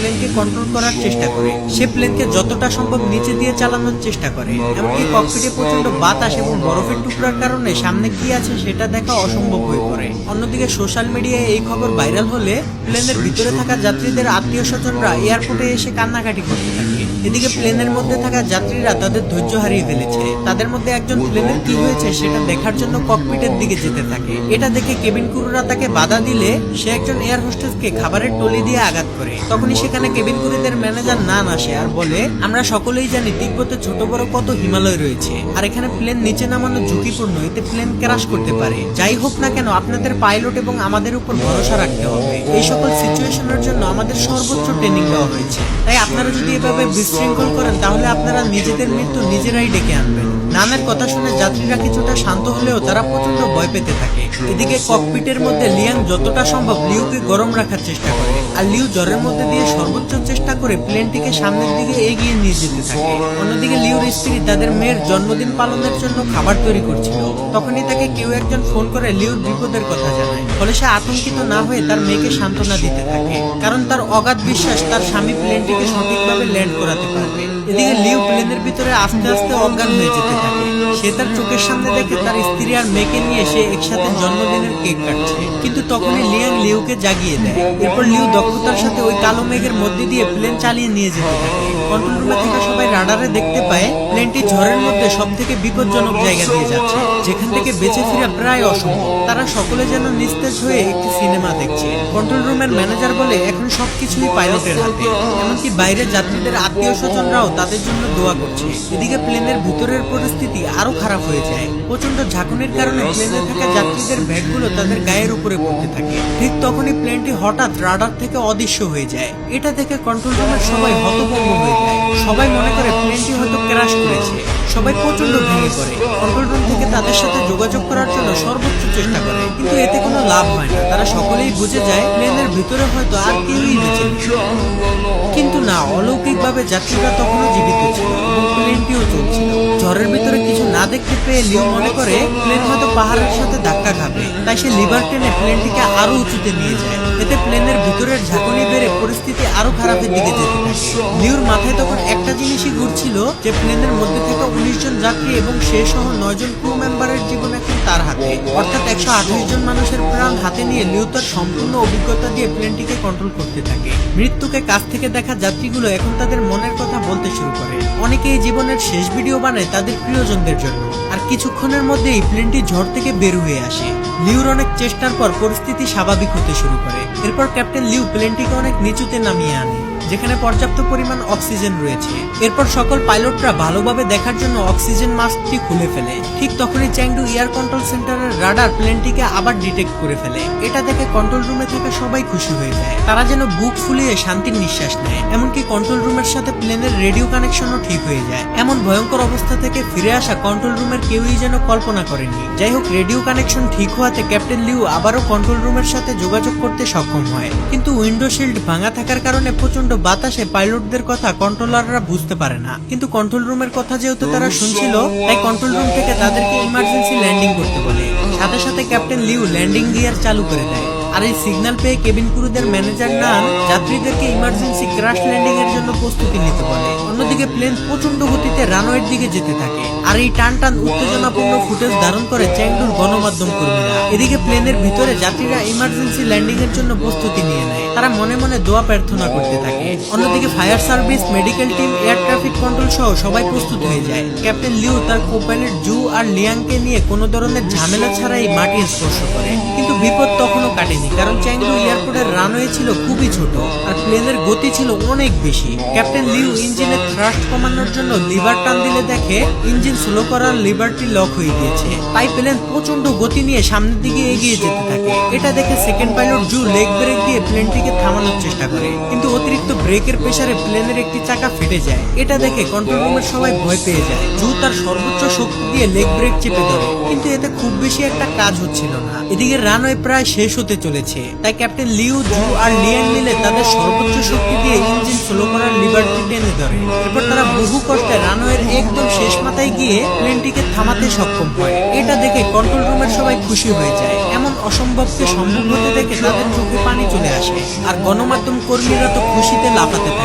প্লেনকে control করার চেষ্টা করে। সে প্লেনকে যতটা সম্ভব নিচে দিয়ে চালানোর চেষ্টা করে। এমনকি ককপিটে প্রচন্ড বাতাস এবং বরফের টুকরার কারণে সামনে কি আছে সেটা দেখা অসম্ভব হয়ে পড়ে। অন্যদিকে সোশ্যাল মিডিয়ায় এই খবর ভাইরাল হলে প্লেনের ভিতরে থাকা যাত্রীদের আত্মীয় স্বজনরা এয়ারপোর্টে এসে কান্নাকাটি করতে থাকে। এদিকে প্লেনের মধ্যে থাকা যাত্রীরা তাদের ধৈর্য হারিয়ে ফেলেছে। তাদের মধ্যে একজন প্লেনের কি হয়েছে সেটা দেখার জন্য ককপিটের দিকে যেতে থাকে। এটা দেখে কেবিন ক্রুরা তাকে বাধা দিলে সে একজন এয়ার হোস্টেসকে খাবারের টলি দিয়ে আঘাত করে। তখনই সেখানে কেবিন ক্রুদের ম্যানেজার নান আসে আর বলে, আমরা সকলেই জানি তিব্বতে ছোট বড় কত হিমালয় রয়েছে, আর এখানে প্লেন নিচে নামানো ঝুঁকিপূর্ণ, এতে প্লেন ক্র্যাশ করতে পারে। যাই হোক না কেন আপনাদের পাইলট এবং আমাদের উপর ভরসা রাখতে হবে। এই সকল সিচুয়েশনের জন্য আমাদের সর্বোচ্চ ট্রেনিং দেওয়া হয়েছে। তাই আপনারা যদি এভাবে বিশৃঙ্খল করেন তাহলে আপনারা নিজেদের মৃত্যু নিজেরাই ডেকে আনবেন। নামের কথা শুনে যাত্রীরা কিছুটা শান্ত হলেও তারা প্রচন্ড ভয় পেতে থাকে। এদিকে ককপিটের মধ্যে লিয়াং যতটা সম্ভব লিউকে গরম রাখার চেষ্টা করে, আর লিউ জ্বরের মধ্যে দিয়ে সর্বোচ্চ চেষ্টা করে প্লেনটিকে সামনের দিকে এগিয়ে নিয়ে যেতে থাকে। অন্যদিকে লিউর স্ত্রী তাদের মেয়ের জন্মদিন পালনের জন্য খাবার তৈরি করছিল। তখনই তাকে কেউ একজন ফোন করে লিউর বিপদের কথা জানায়। ফলে সে আতঙ্কিত না হয়ে তার মেয়েকে সান্ত্বনা দিতে থাকে, কারণ তার অগাধ বিশ্বাস তার স্বামী প্লেনটিকে সঠিকভাবে ল্যান্ড করাতে পারবে। এদিকে লিউ প্লেনের ভিতরে আস্তে আস্তে অজ্ঞান হয়ে যেতে থাকে। সে তার চোখের সামনে দেখে তার স্ত্রী আর মেয়েকে নিয়ে সে একসাথে জন্মদিনের কেক কাটছে, কিন্তু তখনই লিয়াং লিউকে জাগিয়ে দেয়। এরপর লিউ দক্ষতার সাথে ওই কালো মেঘের মধ্যে দিয়ে প্লেন চালিয়ে নিয়ে যেতে থাকে। কন্ট্রোল রুমে থাকা সবাই রাডারে দেখতে পায় প্লেনটি ঝড়ের মধ্যে সব থেকে বিপজ্জনক জায়গা দিয়ে যাচ্ছে, যেখান থেকে বেঁচে ফেরা প্রায় অসম্ভব। তারা সকলে যেন নিস্তেজ হয়ে একটি সিনেমা দেখছে। কন্ট্রোল রুমের ম্যানেজার বলে, এখন সবকিছুই পাইলটের হাতে। এমনকি বাইরের যাত্রীদের আত্মীয় স্বজনরাও তাদের জন্য দোয়া করছে। এদিকে প্লেনের ভিতরের পরিস্থিতি আরো খারাপ হয়ে যায়। প্রচন্ড ঝাঁকুনির কারণে প্লেনে থাকা যাত্রীদের ব্যাগগুলো তাদের গায়ের উপরে পড়তে থাকে। ঠিক তখনই প্লেনটি হঠাৎ রাডার থেকে অদৃশ্য হয়ে যায়। এটা দেখে কন্ট্রোল রুমের সবাই হতভম্ব হয়ে যায়। সবাই মনে করে প্লেনটি হয়তো ক্র্যাশ করেছে। সবাই প্রচন্ড ভেঙে পড়ে। কন্ট্রোল রুম থেকে তাদের সাথে যোগাযোগ করার জন্য সর্বোচ্চ চেষ্টা করে, কিন্তু এতে কোনো লাভ হয় না। তারা সকলেই বুঝে যায় প্লেনের ভিতরে হয়তো আর কেউই বেঁচে নেই। কিন্তু না, অলৌকিকভাবে যাত্রীরা তখনও জীবিত ছিল এবং প্লেনটিও চলছিল। ঝড়ের ভিতরে কিছু না দেখতে পেয়ে লিও মনে করে প্লেন হয়তো পাহাড়ের সাথে ধাক্কা খাবে, তাই সে লিভার টেনে প্লেনটিকে আরো উঁচুতে নিয়ে যায়। এতে প্লেনের ভিতরের ঝাঁকুনি বেড়ে পরিস্থিতি আরো খারাপের দিকে যেতে থাকে। লিওর মাথায় তখন একটা জিনিসই ঘুরছিল যে প্লেনের মধ্যে থাকা 19 জন যাত্রী এবং সে সহ 9 জন ক্রু মেম্বারের জীবন এখন তার হাতে, অর্থাৎ 128 জন মানুষের প্রাণ হাতে নিয়ে লিও তার সম্পূর্ণ অভিজ্ঞতা দিয়ে প্লেনটিকে কন্ট্রোল করতে থাকে। মৃত্যুকে কাছ থেকে দেখা যাত্রীগুলো এখন তাদের মনের কথা বলতে শুরু করে। অনেকে এই জীবনের শেষ ভিডিও বানায় তাদের প্রিয়জনদের জন্য। আর কিছুক্ষণের মধ্যেই প্লেনটি ঝড় থেকে বের হয়ে আসে। লিউর অনেক চেষ্টার পর পরিস্থিতি স্বাভাবিক হতে শুরু করে। এরপর ক্যাপ্টেন লিউ প্লেনটিকে অনেক নিচুতে নামিয়ে আনে, যেখানে পর্যাপ্ত পরিমাণ অক্সিজেন রয়েছে। এরপর সকল পাইলটরা ভালোভাবে দেখার জন্য অক্সিজেন মাস্কটি খুলে ফেলে। ঠিক তখনই চ্যাংডু এয়ার কন্ট্রোল সেন্টারের রাডার প্লেনটিকে আবার ডিটেক্ট করে ফেলে। এটা দেখে কন্ট্রোল রুমে থাকা সবাই খুশি হয়ে যায়। তারা যেন বুক ফুলিয়ে শান্তির নিঃশ্বাস নেয়। এমনকি কন্ট্রোল রুমের সাথে প্লেনের রেডিও কানেকশনও ঠিক হয়ে যায়। এমন ভয়ঙ্কর অবস্থা থেকে ফিরে আসা কন্ট্রোল রুমের কেউই যেন কল্পনা করেনি। যাই হোক, রেডিও কানেকশন ঠিক হওয়াতে ক্যাপ্টেন লিউ আবারও কন্ট্রোল রুমের সাথে যোগাযোগ করতে সক্ষম হয়, কিন্তু উইন্ডো শিল্ড ভাঙা থাকার কারণে প্রচন্ড বাতাসে পাইলটদের কথা কন্ট্রোলাররা বুঝতে পারে না। কিন্তু কন্ট্রোল রুমের কথা যেহেতু তারা শুনছিল, তাই কন্ট্রোল রুম থেকে তাদেরকে ইমার্জেন্সি ল্যান্ডিং করতে বলে। সাথে সাথে ক্যাপ্টেন লিউ ল্যান্ডিং গিয়ার চালু করে দেয়। আর এই সিগন্যাল পেয়ে কেবিন ক্রুদের ম্যানেজার নান যাত্রীদেরকে ইমার্জেন্সি ক্র্যাশ ল্যান্ডিং এর জন্য প্রস্তুতি নিতে বলে। অন্যদিকে প্লেন প্রচন্ড গতিতে রানওয়ের দিকে যেতে থাকে। আর এই টান টান উত্তেজনাপূর্ণ ফুটেজ ধারণ করে চ্যাংডুর গণমাধ্যম কর্মীরা। এদিকে প্লেনের ভিতরে যাত্রীরা ইমার্জেন্সি ল্যান্ডিং এর জন্য প্রস্তুতি নিয়ে নেয়। তারা মনে মনে দোয়া প্রার্থনা করতে থাকে। অন্যদিকে fire service, medical team, air traffic control সহ সবাই প্রস্তুত হয়ে যায়। ক্যাপ্টেন লিউ তার কো-পাইলট জু আর লিয়াংকে নিয়ে কোনো ধরনের ঝামেলা ছাড়াই মাটি স্পর্শ করে। কিন্তু বিপদ তখনও কাটেনি, কারণ চ্যাংডু এয়ারপোর্টের রানওয়ে ছিল খুবই ছোট আর প্লেনের গতি ছিল অনেক বেশি। ক্যাপ্টেন লিউ ইঞ্জিনের থ্রাস্ট কমানোর জন্য লিভার টান দিলে দেখে ইঞ্জিন স্লো করার লিভারটি লক হয়ে গিয়েছে। তাই প্লেন প্রচন্ড গতি নিয়ে সামনের দিকে এগিয়ে যেতে থাকে। এটা দেখে সেকেন্ড পাইলট জু লেগ ব্রেক দিয়ে প্লেনটিকে থামানোর চেষ্টা করে, কিন্তু অতিরিক্ত ব্রেকের প্রেসারে প্লেনের একটি চাকা ফেটে যায়। এটা দেখে কন্ট্রোল রুমের সবাই ভয় পেয়ে যায়। জু তার সর্বোচ্চ শক্তি দিয়ে লেগ ব্রেক চেপে ধরে, কিন্তু এতে খুব বেশি একটা কাজ হচ্ছিল না। এদিকে রানওয়ে প্রায় শেষ হতে চলেছে, তাই ক্যাপ্টেন লিউ, জু আর লিয়াং মিলে তাদের সর্বোচ্চ শক্তি দিয়ে ইঞ্জিন স্লো করার লিভারটি টেনে ধরে। এরপর তারা বহু কষ্টে রানওয়ের একদম শেষ মাথায় গিয়ে প্লেনটিকে থামাতে সক্ষম হয়। এটা দেখে কন্ট্রোল রুমের সবাই খুশি হয়ে যায়। এমন অসম্ভবকে সম্ভব হতে দেখে তাদের চোখে পানি চলে আসে, আর গণমাধ্যম কর্মীরা তো খুশিতে লাফাতে থাকে।